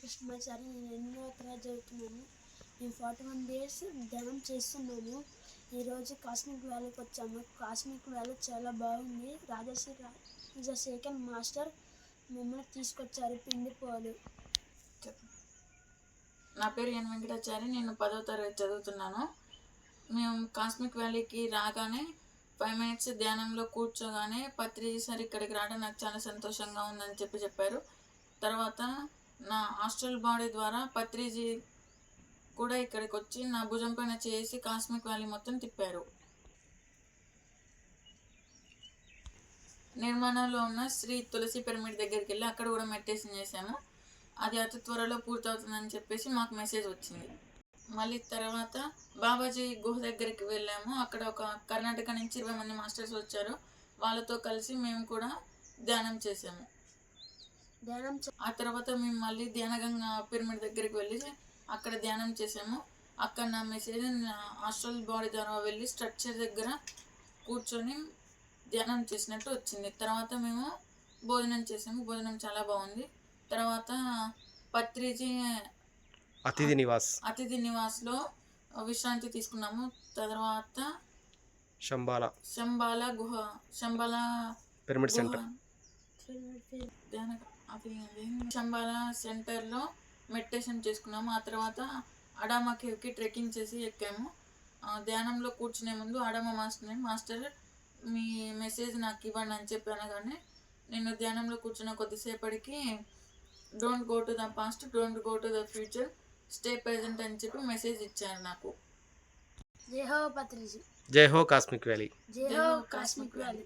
కృష్ణమాచారి. నేను 8వ తరగతి చదువుతున్నాను. మేము 41 days ధ్యానం చేస్తున్నాము. ఈరోజు కాస్మిక్ వ్యాలీకి వచ్చాము. కాస్మిక్ వ్యాలీ చాలా బాగుంది. రాజశేఖర్ మాస్టర్ మమ్మల్ని తీసుకొచ్చారు. పిండి పోలు. నా పేరు ఎన్ వెంకటాచారి. నేను 10వ తరగతి చదువుతున్నాను. మేము కాస్మిక్ వ్యాలీకి రాగానే 5 minutes ధ్యానంలో కూర్చోగానే పత్రిజీ సార్ ఇక్కడికి రావడం నాకు చాలా సంతోషంగా ఉందని చెప్పారు. తర్వాత నా హాస్టల్ బాడీ ద్వారా పత్రిజీ కూడా ఇక్కడికి వచ్చి నా భుజం పైన చేసి కాస్మిక్ వ్యాలీ మొత్తం తిప్పారు. నిర్మాణంలో ఉన్న శ్రీ తులసి పిరమిడ్ దగ్గరికి వెళ్ళి అక్కడ కూడా మెడిటేషన్ చేశాము. అది అతి త్వరలో పూర్తవుతుందని చెప్పేసి మాకు మెసేజ్ వచ్చింది. మళ్ళీ తర్వాత బాబాజీ గుహ దగ్గరికి వెళ్ళాము. అక్కడ ఒక కర్ణాటక నుంచి 20 మంది మాస్టర్స్ వచ్చారు. వాళ్ళతో కలిసి మేము కూడా ధ్యానం చేసాము. ఆ తర్వాత మేము మళ్ళీ ధ్యానగంగా పిరమిడ్ దగ్గరికి వెళ్ళి అక్కడ ధ్యానం చేసాము. అక్కడ నా మెసేజ్ నా హాస్టల్ బాడీ ద్వారా వెళ్ళి స్ట్రక్చర్ దగ్గర కూర్చొని ధ్యానం చేసినట్టు వచ్చింది. తర్వాత మేము భోజనం చేసాము. భోజనం చాలా బాగుంది. తర్వాత పత్రిజీ అతిథి నివాస్లో విశ్రాంతి తీసుకున్నాము. తర్వాత శంబాల గుహ పిరమిడ్ సెంటర్ శంబాల సెంటర్లో మెడిటేషన్ చేసుకున్నాము. ఆ తర్వాత అడామా కేవ్కి ట్రెక్కింగ్ చేసి ఎక్కాము. ధ్యానంలో కూర్చునే ముందు అడామా మాస్టర్ మీ మెసేజ్ నాకు ఇవ్వండి అని చెప్పాను. కానీ నేను ధ్యానంలో కూర్చున్న కొద్దిసేపటికి don't go to the past, don't go to the future, stay present అని చెప్పి మెసేజ్ ఇచ్చారు నాకు. జై హో పత్రిజీ. జై హో కాస్మిక్ వ్యాలీ. జై హో కాస్మిక్ వ్యాలీ.